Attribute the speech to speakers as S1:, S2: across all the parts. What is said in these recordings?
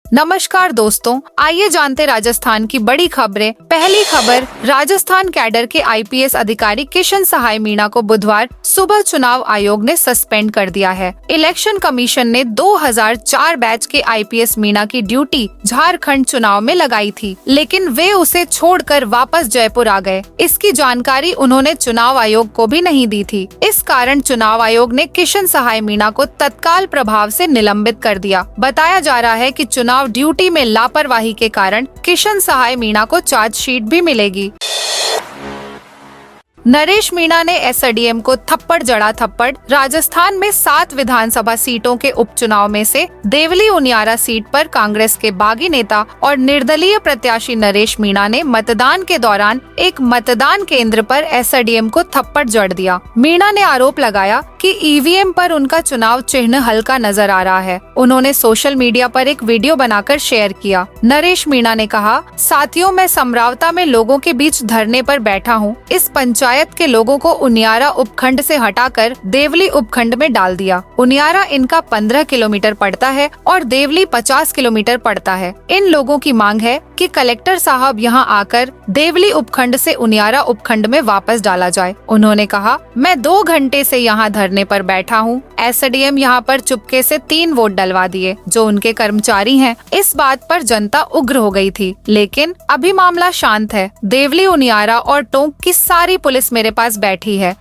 S1: नमस्कार दोस्तों, आइए जानते राजस्थान की बड़ी खबरें। पहली खबर, राजस्थान कैडर के आईपीएस अधिकारी किशन सहाय मीणा को बुधवार सुबह चुनाव आयोग ने सस्पेंड कर दिया है। इलेक्शन कमीशन ने 2004 बैच के आईपीएस मीणा की ड्यूटी झारखंड चुनाव में लगाई थी, लेकिन वे उसे छोड़कर वापस जयपुर आ गए। इसकी जानकारी उन्होंने चुनाव आयोग को भी नहीं दी थी। इस कारण चुनाव आयोग ने किशन सहाय मीणा को तत्काल प्रभाव से निलंबित कर दिया। बताया जा रहा है कि चुनाव ड्यूटी में लापरवाही के कारण किशन सहाय मीणा को चार्जशीट भी मिलेगी। नरेश मीणा ने एसडीएम को थप्पड़ जड़ा थप्पड़। राजस्थान में 7 विधानसभा सीटों के उपचुनाव में से देवली उनियारा सीट पर कांग्रेस के बागी नेता और निर्दलीय प्रत्याशी नरेश मीणा ने मतदान के दौरान एक मतदान केंद्र पर एसडीएम को थप्पड़ जड़ दिया। मीणा ने आरोप लगाया कि ईवीएम पर उनका चुनाव चिन्ह हल्का नजर आ रहा है। उन्होंने सोशल मीडिया पर एक वीडियो बनाकर शेयर किया। नरेश मीणा ने कहा, साथियों, मैं समरावता में लोगों के बीच धरने पर बैठा हूँ। इस पंचायत के लोगों को उनियारा उपखंड से हटाकर देवली उपखंड में डाल दिया। उनियारा इनका 15 किलोमीटर पड़ता है और देवली 50 किलोमीटर पड़ता है। इन लोगों की मांग है कि कलेक्टर साहब यहाँ आकर देवली उपखंड से उनियारा उपखंड में वापस डाला जाए। उन्होंने कहा, मैं 2 घंटे से यहाँ धरने पर बैठा हूँ। एसडीएम यहाँ पर चुपके से 3 वोट डलवा दिए, जो उनके कर्मचारी हैं। इस बात पर जनता उग्र हो गई थी, लेकिन अभी मामला शांत है। देवली, उनियारा और टोंक की सारी पुलिस मेरे पास बैठी है।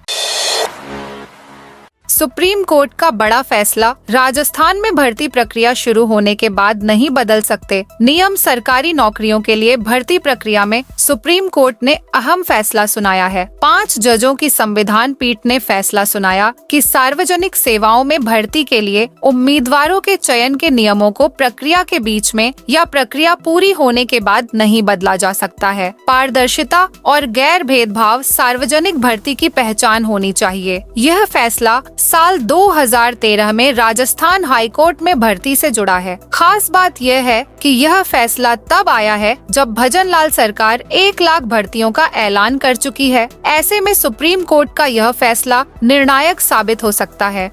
S1: सुप्रीम कोर्ट का बड़ा फैसला, राजस्थान में भर्ती प्रक्रिया शुरू होने के बाद नहीं बदल सकते नियम। सरकारी नौकरियों के लिए भर्ती प्रक्रिया में सुप्रीम कोर्ट ने अहम फैसला सुनाया है। 5 जजों की संविधान पीठ ने फैसला सुनाया कि सार्वजनिक सेवाओं में भर्ती के लिए उम्मीदवारों के चयन के नियमों को प्रक्रिया के बीच में या प्रक्रिया पूरी होने के बाद नहीं बदला जा सकता है। पारदर्शिता और गैर भेदभाव सार्वजनिक भर्ती की पहचान होनी चाहिए। यह फैसला साल 2013 में राजस्थान हाई कोर्ट में भर्ती से जुड़ा है। खास बात यह है कि यह फैसला तब आया है जब भजन लाल सरकार 1 लाख भर्तियों का ऐलान कर चुकी है। ऐसे में सुप्रीम कोर्ट का यह फैसला निर्णायक साबित हो सकता है।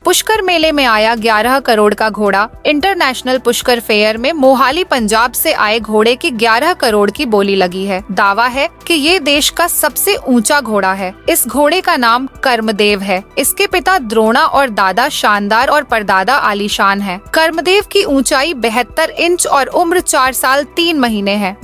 S1: पुष्कर मेले में आया 11 करोड़ का घोड़ा। इंटरनेशनल पुष्कर फेयर में मोहाली, पंजाब से आए घोड़े की 11 करोड़ की बोली लगी है। दावा है कि ये देश का सबसे ऊंचा घोड़ा है। इस घोड़े का नाम कर्मदेव है। इसके पिता द्रोणा और दादा शानदार और परदादा आलीशान है। कर्मदेव की ऊंचाई 72 इंच और उम्र 4 साल 3 महीने है।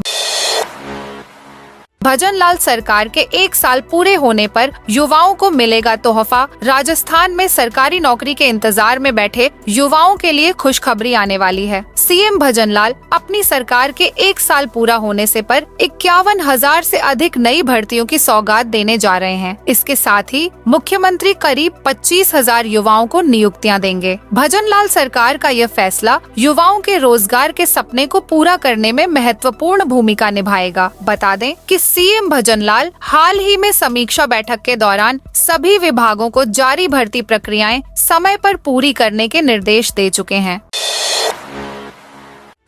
S1: भजन लाल सरकार के 1 साल पूरे होने पर युवाओं को मिलेगा तोहफा। राजस्थान में सरकारी नौकरी के इंतजार में बैठे युवाओं के लिए खुशखबरी आने वाली है। सीएम भजन लाल अपनी सरकार के 1 साल पूरा होने से पर 51,000 से अधिक नई भर्तियों की सौगात देने जा रहे हैं। इसके साथ ही मुख्यमंत्री करीब 25,000 युवाओं को नियुक्तियां देंगे। भजन लाल सरकार का यह फैसला युवाओं के रोजगार के सपने को पूरा करने में महत्वपूर्ण भूमिका निभाएगा। बता दें कि सीएम भजन लाल हाल ही में समीक्षा बैठक के दौरान सभी विभागों को जारी भर्ती प्रक्रियाएं समय पर पूरी करने के निर्देश दे चुके हैं।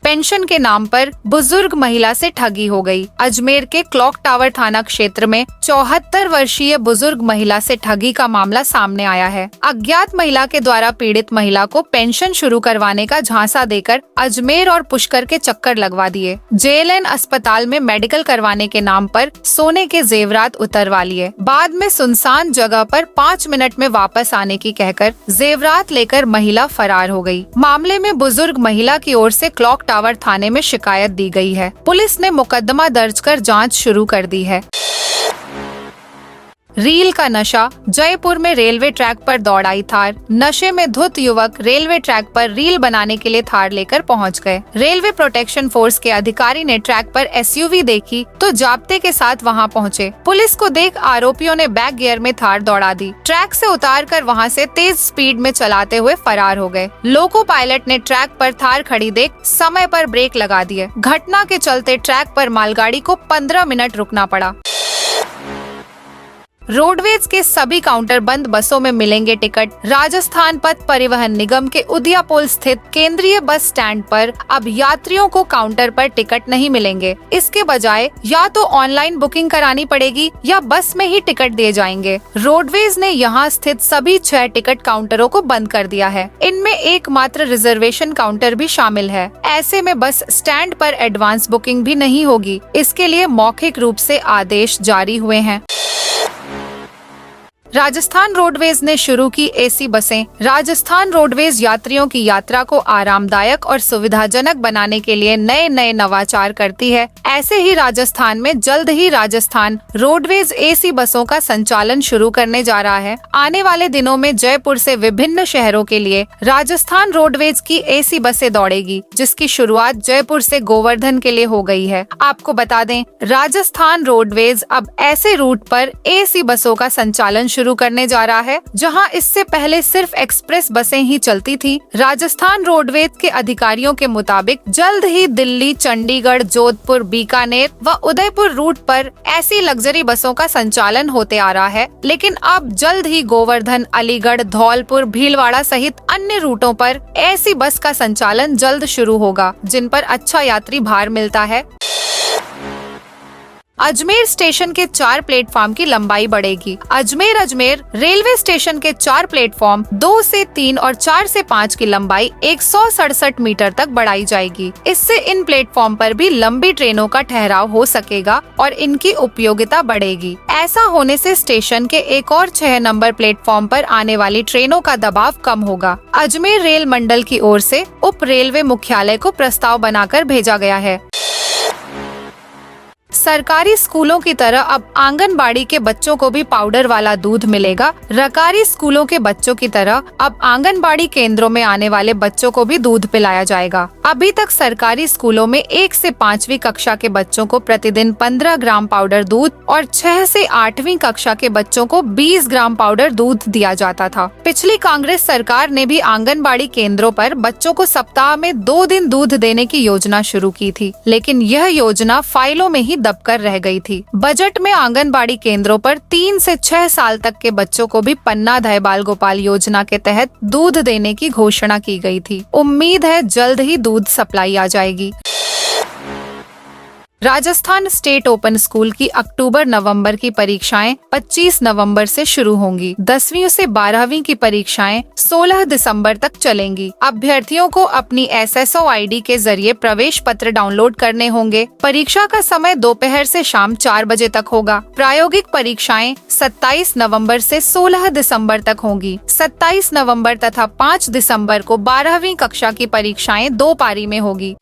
S1: पेंशन के नाम पर बुजुर्ग महिला से ठगी हो गई। अजमेर के क्लॉक टावर थाना क्षेत्र में 74 वर्षीय बुजुर्ग महिला से ठगी का मामला सामने आया है। अज्ञात महिला के द्वारा पीड़ित महिला को पेंशन शुरू करवाने का झांसा देकर अजमेर और पुष्कर के चक्कर लगवा दिए। जेएलएन अस्पताल में मेडिकल करवाने के नाम पर सोने के जेवरात उतरवा लिए। बाद में सुनसान जगह पर 5 मिनट में वापस आने की कहकर जेवरात लेकर महिला फरार हो गई। मामले में बुजुर्ग महिला की ओर से क्लॉक टावर थाने में शिकायत दी गई है। पुलिस ने मुकदमा दर्ज कर जांच शुरू कर दी है। रील का नशा, जयपुर में रेलवे ट्रैक पर दौड़ाई थार। नशे में धुत युवक रेलवे ट्रैक पर रील बनाने के लिए थार लेकर पहुंच गए। रेलवे प्रोटेक्शन फोर्स के अधिकारी ने ट्रैक पर एसयूवी देखी तो जाब्ते के साथ वहां पहुंचे। पुलिस को देख आरोपियों ने बैक गियर में थार दौड़ा दी। ट्रैक से उतारकर वहां से तेज स्पीड में चलाते हुए फरार हो गए। लोको पायलट ने ट्रैक पर थार खड़ी देख समय पर ब्रेक लगा दिए। घटना के चलते ट्रैक पर मालगाड़ी को 15 मिनट रुकना पड़ा। रोडवेज के सभी काउंटर बंद बसों में मिलेंगे टिकट। राजस्थान पथ परिवहन निगम के उदयपुर स्थित केंद्रीय बस स्टैंड पर अब यात्रियों को काउंटर पर टिकट नहीं मिलेंगे। इसके बजाय या तो ऑनलाइन बुकिंग करानी पड़ेगी या बस में ही टिकट दिए जाएंगे। रोडवेज ने यहाँ स्थित सभी 6 टिकट काउंटरों को बंद कर दिया है। इनमें एकमात्र रिजर्वेशन काउंटर भी शामिल है। ऐसे में बस स्टैंड पर एडवांस बुकिंग भी नहीं होगी। इसके लिए मौखिक रूप से आदेश जारी हुए हैं। राजस्थान रोडवेज ने शुरू की एसी बसें। राजस्थान रोडवेज यात्रियों की यात्रा को आरामदायक और सुविधाजनक बनाने के लिए नए नवाचार करती है। ऐसे ही राजस्थान में जल्द ही राजस्थान रोडवेज एसी बसों का संचालन शुरू करने जा रहा है। आने वाले दिनों में जयपुर से विभिन्न शहरों के लिए राजस्थान रोडवेज की एसी बसें दौड़ेगी, जिसकी शुरुआत जयपुर से गोवर्धन के लिए हो गई है। आपको बता दें, राजस्थान रोडवेज अब ऐसे रूट पर एसी बसों का संचालन शुरू करने जा रहा है जहां इससे पहले सिर्फ एक्सप्रेस बसें ही चलती थी। राजस्थान रोडवेज के अधिकारियों के मुताबिक जल्द ही दिल्ली, चंडीगढ़, जोधपुर, बीकानेर व उदयपुर रूट पर ऐसी लग्जरी बसों का संचालन होते आ रहा है, लेकिन अब जल्द ही गोवर्धन, अलीगढ़, धौलपुर, भीलवाड़ा सहित अन्य रूटों पर ऐसी बस का संचालन जल्द शुरू होगा, जिन पर अच्छा यात्री भार मिलता है। अजमेर स्टेशन के 4 प्लेटफॉर्म की लंबाई बढ़ेगी। अजमेर रेलवे स्टेशन के 4 प्लेटफॉर्म 2 से 3 और 4 से 5 की लंबाई 167 मीटर तक बढ़ाई जाएगी। इससे इन प्लेटफॉर्म पर भी लंबी ट्रेनों का ठहराव हो सकेगा और इनकी उपयोगिता बढ़ेगी। ऐसा होने से स्टेशन के एक और 6 नंबर प्लेटफॉर्म पर आने वाली ट्रेनों का दबाव कम होगा। अजमेर रेल मंडल की ओर से उप रेलवे मुख्यालय को प्रस्ताव बनाकर भेजा गया है। सरकारी स्कूलों की तरह अब आंगनबाड़ी के बच्चों को भी पाउडर वाला दूध मिलेगा। सरकारी स्कूलों के बच्चों की तरह अब आंगनबाड़ी केंद्रों में आने वाले बच्चों को भी दूध पिलाया जाएगा। अभी तक सरकारी स्कूलों में 1 से 5वीं कक्षा के बच्चों को प्रतिदिन 15 ग्राम पाउडर दूध और 6 से 8वीं कक्षा के बच्चों को 20 ग्राम पाउडर दूध दिया जाता था। पिछली कांग्रेस सरकार ने भी आंगनबाड़ी केंद्रों पर बच्चों को सप्ताह में 2 दिन दूध देने की योजना शुरू की थी, लेकिन यह योजना फाइलों में ही दबकर रह गई थी। बजट में आंगनबाड़ी केंद्रों पर 3 से 6 साल तक के बच्चों को भी पन्ना दय बाल गोपाल योजना के तहत दूध देने की घोषणा की गई थी। उम्मीद है जल्द ही दूध सप्लाई आ जाएगी। राजस्थान स्टेट ओपन स्कूल की अक्टूबर-नवंबर की परीक्षाएं 25 नवंबर से शुरू होंगी। 10वीं से 12वीं की परीक्षाएं 16 दिसंबर तक चलेंगी। अभ्यर्थियों को अपनी SSO ID के जरिए प्रवेश पत्र डाउनलोड करने होंगे। परीक्षा का समय दोपहर से शाम 4 बजे तक होगा। प्रायोगिक परीक्षाएं 27 नवंबर से 16 दिसंबर तक होंगी। 27 नवंबर तथा 5 दिसंबर को 12वीं कक्षा की परीक्षाएं 2 पारी में होगी।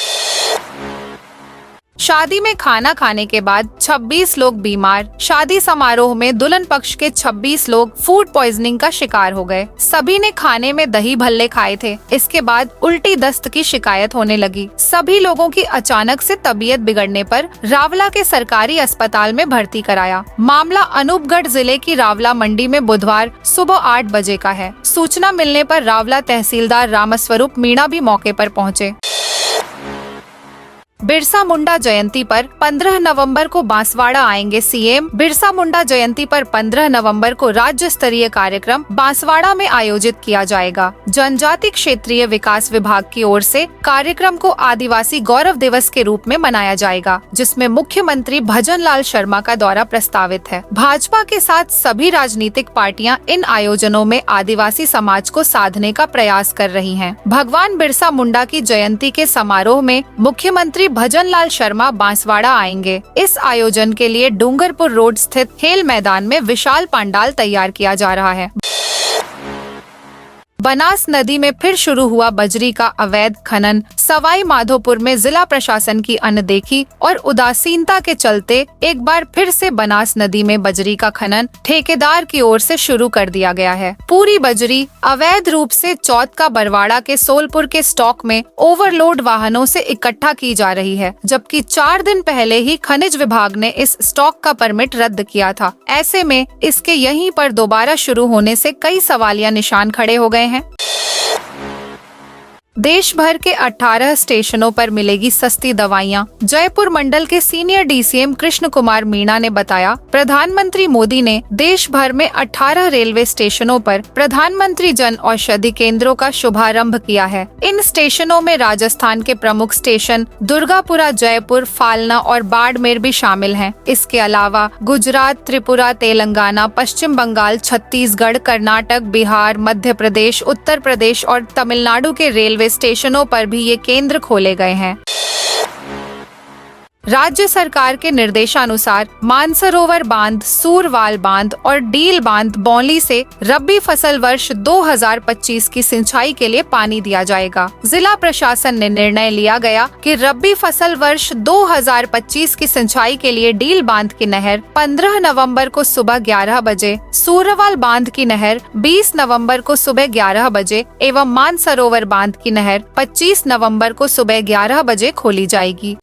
S1: शादी में खाना खाने के बाद 26 लोग बीमार। शादी समारोह में दुल्हन पक्ष के 26 लोग फूड पॉइजनिंग का शिकार हो गए। सभी ने खाने में दही भल्ले खाए थे। इसके बाद उल्टी दस्त की शिकायत होने लगी। सभी लोगों की अचानक से तबीयत बिगड़ने पर रावला के सरकारी अस्पताल में भर्ती कराया। मामला अनूपगढ़ जिले की रावला मंडी में बुधवार सुबह 8 बजे का है। सूचना मिलने पर रावला तहसीलदार रामस्वरूप मीणा भी मौके पर पहुँचे। बिरसा मुंडा जयंती पर 15 नवंबर को बांसवाड़ा आएंगे सीएम। बिरसा मुंडा जयंती पर 15 नवंबर को राज्य स्तरीय कार्यक्रम बांसवाड़ा में आयोजित किया जाएगा। जनजाति क्षेत्रीय विकास विभाग की ओर से कार्यक्रम को आदिवासी गौरव दिवस के रूप में मनाया जाएगा, जिसमें मुख्यमंत्री भजन लाल शर्मा का दौरा प्रस्तावित है। भाजपा के साथ सभी राजनीतिक पार्टियां इन आयोजनों में आदिवासी समाज को साधने का प्रयास कर रही हैं। भगवान बिरसा मुंडा की जयंती के समारोह में मुख्यमंत्री भजन लाल शर्मा बांसवाड़ा आएंगे। इस आयोजन के लिए डूंगरपुर रोड स्थित खेल मैदान में विशाल पंडाल तैयार किया जा रहा है। बनास नदी में फिर शुरू हुआ बजरी का अवैध खनन। सवाई माधोपुर में जिला प्रशासन की अनदेखी और उदासीनता के चलते एक बार फिर से बनास नदी में बजरी का खनन ठेकेदार की ओर से शुरू कर दिया गया है। पूरी बजरी अवैध रूप से चौथ का बरवाड़ा के सोलपुर के स्टॉक में ओवरलोड वाहनों से इकट्ठा की जा रही है, जबकि 4 दिन पहले ही खनिज विभाग ने इस स्टॉक का परमिट रद्द किया था। ऐसे में इसके यहीं पर दोबारा शुरू होने से कई सवालिया निशान खड़े हो गए हैं। देश भर के 18 स्टेशनों पर मिलेगी सस्ती दवाइयां। जयपुर मंडल के सीनियर डीसीएम कृष्ण कुमार मीणा ने बताया, प्रधानमंत्री मोदी ने देश भर में 18 रेलवे स्टेशनों पर प्रधानमंत्री जन औषधि केंद्रों का शुभारंभ किया है। इन स्टेशनों में राजस्थान के प्रमुख स्टेशन दुर्गापुरा, जयपुर, फालना और बाड़मेर भी शामिल हैं। इसके अलावा गुजरात, त्रिपुरा, तेलंगाना, पश्चिम बंगाल, छत्तीसगढ़, कर्नाटक, बिहार, मध्य प्रदेश, उत्तर प्रदेश और तमिलनाडु के रेलवे स्टेशनों पर भी ये केंद्र खोले गए हैं। राज्य सरकार के निर्देशानुसार मानसरोवर बांध, सूरवाल बांध और डील बांध बौली से रबी फसल वर्ष 2025 की सिंचाई के लिए पानी दिया जाएगा। जिला प्रशासन ने निर्णय लिया गया कि रबी फसल वर्ष 2025 की सिंचाई के लिए डील बांध की नहर 15 नवंबर को सुबह 11 बजे, सूरवाल बांध की नहर 20 नवंबर को सुबह 11 बजे एवं मानसरोवर बांध की नहर 25 नवंबर को सुबह 11 बजे खोली जाएगी।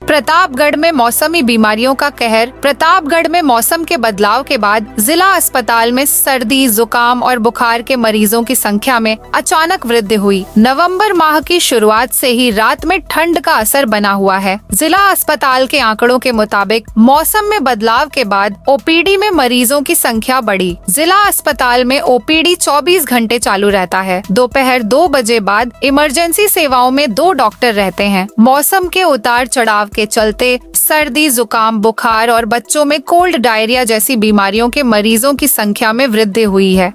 S1: प्रतापगढ़ में मौसमी बीमारियों का कहर। प्रतापगढ़ में मौसम के बदलाव के बाद जिला अस्पताल में सर्दी, जुकाम और बुखार के मरीजों की संख्या में अचानक वृद्धि हुई। नवंबर माह की शुरुआत से ही रात में ठंड का असर बना हुआ है। जिला अस्पताल के आंकड़ों के मुताबिक मौसम में बदलाव के बाद ओपीडी में मरीजों की संख्या बढ़ी। जिला अस्पताल में ओपीडी 24 घंटे चालू रहता है। दोपहर 2 बजे बाद इमरजेंसी सेवाओं में 2 डॉक्टर रहते हैं। मौसम के उतार चढ़ाव के चलते सर्दी, जुकाम, बुखार और बच्चों में कोल्ड डायरिया जैसी बीमारियों के मरीजों की संख्या में वृद्धि हुई है।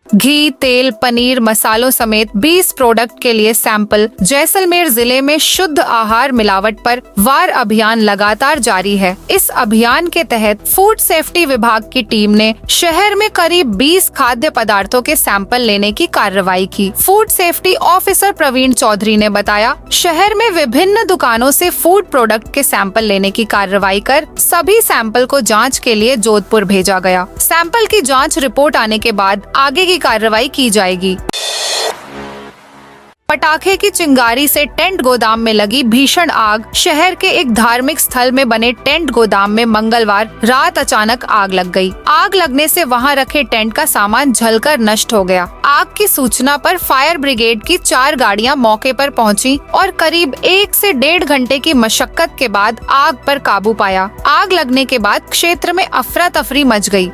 S1: घी, तेल, पनीर, मसालों समेत 20 प्रोडक्ट के लिए सैंपल। जैसलमेर जिले में शुद्ध आहार मिलावट पर वार अभियान लगातार जारी है। इस अभियान के तहत फूड सेफ्टी विभाग की टीम ने शहर में करीब 20 खाद्य पदार्थों के सैंपल लेने की कार्रवाई की। Food safety officer Praveen Chaudhary ने बताया, शहर में विभिन्न दुकानों से फूड प्रोडक्ट के सैंपल लेने की कार्रवाई कर सभी सैंपल को जाँच के लिए जोधपुर भेजा गया। सैंपल की जाँच रिपोर्ट आने के बाद आगे की कार्रवाई की जाएगी। पटाखे की चिंगारी से टेंट गोदाम में लगी भीषण आग। शहर के एक धार्मिक स्थल में बने टेंट गोदाम में मंगलवार रात अचानक आग लग गई। आग लगने से वहां रखे टेंट का सामान जलकर नष्ट हो गया। आग की सूचना पर फायर ब्रिगेड की 4 गाड़ियां मौके पर पहुंची और करीब 1 से 1.5 घंटे की मशक्कत के बाद आग पर काबू पाया। आग लगने के बाद क्षेत्र में अफरा तफरी मच गई।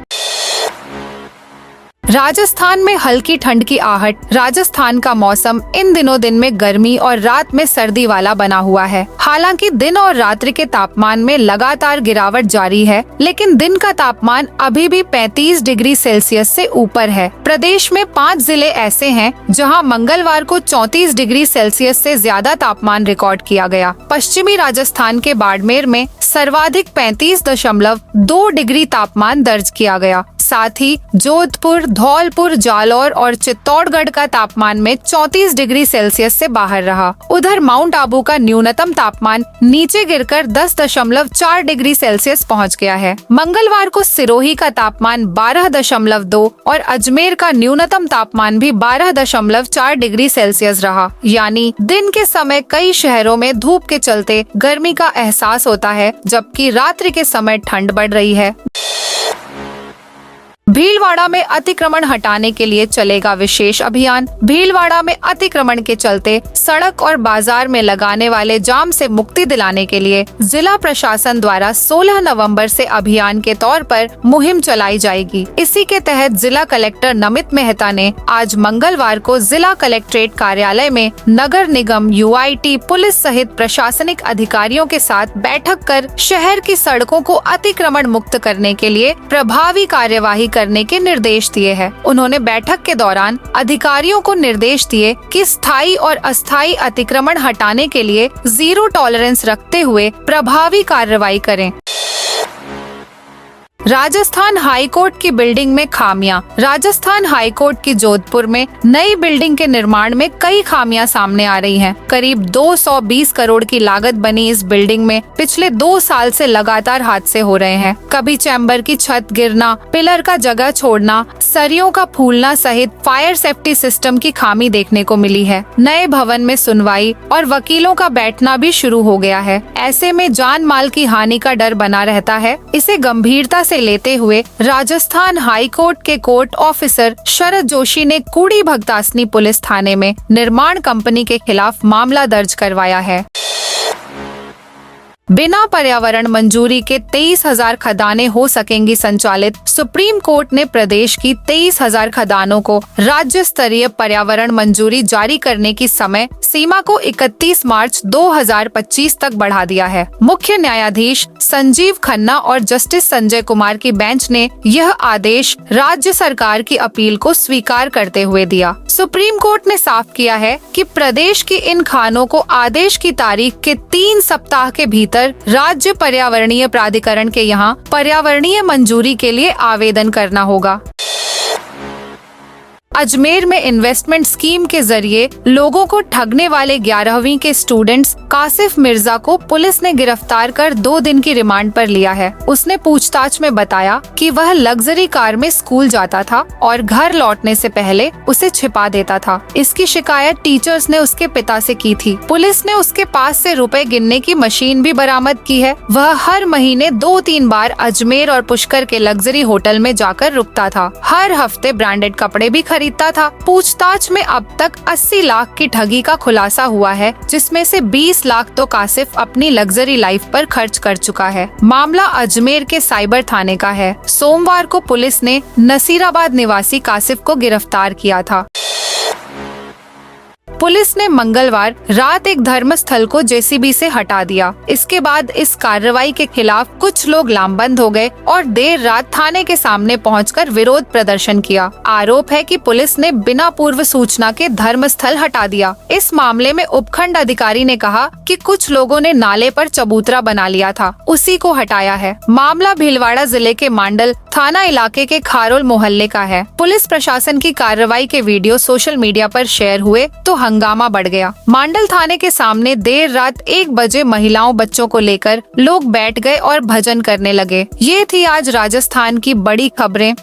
S1: राजस्थान में हल्की ठंड की आहट। राजस्थान का मौसम इन दिनों दिन में गर्मी और रात में सर्दी वाला बना हुआ है। हालांकि दिन और रात्रि के तापमान में लगातार गिरावट जारी है, लेकिन दिन का तापमान अभी भी 35 डिग्री सेल्सियस से ऊपर है। प्रदेश में 5 जिले ऐसे हैं जहां मंगलवार को 34 डिग्री सेल्सियस से ज्यादा तापमान रिकॉर्ड किया गया। पश्चिमी राजस्थान के बाड़मेर में सर्वाधिक 35.2 डिग्री तापमान दर्ज किया गया। साथ ही जोधपुर, धौलपुर, जालौर और चित्तौड़गढ़ का तापमान में 34 डिग्री सेल्सियस से बाहर रहा। उधर माउंट आबू का न्यूनतम तापमान नीचे गिरकर 10.4 डिग्री सेल्सियस पहुंच गया है। मंगलवार को सिरोही का तापमान 12.2 और अजमेर का न्यूनतम तापमान भी 12.4 डिग्री सेल्सियस रहा। यानी दिन के समय कई शहरों में धूप के चलते गर्मी का एहसास होता है, जबकि रात्रि के समय ठंड बढ़ रही है। भीलवाड़ा में अतिक्रमण हटाने के लिए चलेगा विशेष अभियान। भीलवाड़ा में अतिक्रमण के चलते सड़क और बाजार में लगाने वाले जाम से मुक्ति दिलाने के लिए जिला प्रशासन द्वारा 16 नवंबर से अभियान के तौर पर मुहिम चलाई जाएगी। इसी के तहत जिला कलेक्टर नमित मेहता ने आज मंगलवार को जिला कलेक्ट्रेट कार्यालय में नगर निगम, UIT, पुलिस सहित प्रशासनिक अधिकारियों के साथ बैठक कर शहर की सड़कों को अतिक्रमण मुक्त करने के लिए प्रभावी कार्यवाही करने के निर्देश दिए हैं। उन्होंने बैठक के दौरान अधिकारियों को निर्देश दिए कि स्थायी और अस्थायी अतिक्रमण हटाने के लिए 0 टॉलरेंस रखते हुए प्रभावी कार्रवाई करें। राजस्थान हाईकोर्ट की बिल्डिंग में खामियां। राजस्थान हाईकोर्ट की जोधपुर में नई बिल्डिंग के निर्माण में कई खामियां सामने आ रही हैं। करीब 220 करोड़ की लागत बनी इस बिल्डिंग में पिछले 2 साल से लगातार हादसे हो रहे हैं। कभी चैम्बर की छत गिरना, पिलर का जगह छोड़ना, सरियों का फूलना सहित फायर सेफ्टी सिस्टम की खामी देखने को मिली है। नए भवन में सुनवाई और वकीलों का बैठना भी शुरू हो गया है। ऐसे में जान माल की हानि का डर बना रहता है। इसे गंभीरता से लेते हुए राजस्थान हाई कोर्ट के कोर्ट ऑफिसर शरद जोशी ने कूड़ी भगतासनी पुलिस थाने में निर्माण कंपनी के खिलाफ मामला दर्ज करवाया है। बिना पर्यावरण मंजूरी के 23,000 खदानें हो सकेंगी संचालित। सुप्रीम कोर्ट ने प्रदेश की 23,000 खदानों को राज्य स्तरीय पर्यावरण मंजूरी जारी करने की समय सीमा को 31 मार्च 2025 तक बढ़ा दिया है। मुख्य न्यायाधीश संजीव खन्ना और जस्टिस संजय कुमार की बेंच ने यह आदेश राज्य सरकार की अपील को स्वीकार करते हुए दिया। सुप्रीम कोर्ट ने साफ किया है कि प्रदेश की इन खानों को आदेश की तारीख के 3 सप्ताह के भीतर राज्य पर्यावरणीय प्राधिकरण के यहाँ पर्यावरणीय मंजूरी के लिए आवेदन करना होगा। अजमेर में इन्वेस्टमेंट स्कीम के जरिए लोगों को ठगने वाले 11वीं के स्टूडेंट्स कासिफ मिर्जा को पुलिस ने गिरफ्तार कर 2 दिन की रिमांड पर लिया है। उसने पूछताछ में बताया कि वह लग्जरी कार में स्कूल जाता था और घर लौटने से पहले उसे छिपा देता था। इसकी शिकायत टीचर्स ने उसके पिता से की थी। पुलिस ने उसके पास से रुपए गिनने की मशीन भी बरामद की है। वह हर महीने 2-3 बार अजमेर और पुष्कर के लग्जरी होटल में जाकर रुकता था। हर हफ्ते ब्रांडेड कपड़े भी खरीदता था। पूछताछ में अब तक 80 लाख की ठगी का खुलासा हुआ है, जिसमें से 20 लाख तो कासिफ अपनी लग्जरी लाइफ पर खर्च कर चुका है। मामला अजमेर के साइबर थाने का है। सोमवार को पुलिस ने नसीराबाद निवासी कासिफ को गिरफ्तार किया था। पुलिस ने मंगलवार रात एक धर्मस्थल को जेसीबी से हटा दिया। इसके बाद इस कार्रवाई के खिलाफ कुछ लोग लामबंद हो गए और देर रात थाने के सामने पहुंचकर विरोध प्रदर्शन किया। आरोप है कि पुलिस ने बिना पूर्व सूचना के धर्मस्थल हटा दिया। इस मामले में उपखंड अधिकारी ने कहा कि कुछ लोगों ने नाले पर चबूतरा बना लिया था, उसी को हटाया है। मामला भीलवाड़ा जिले के मांडल थाना इलाके के खारोल मोहल्ले का है। पुलिस प्रशासन की कार्रवाई के वीडियो सोशल मीडिया पर शेयर हुए तो हंगामा बढ़ गया। मांडल थाने के सामने देर रात 1 बजे महिलाओं बच्चों को लेकर लोग बैठ गए और भजन करने लगे। ये थी आज राजस्थान की बड़ी खबरें।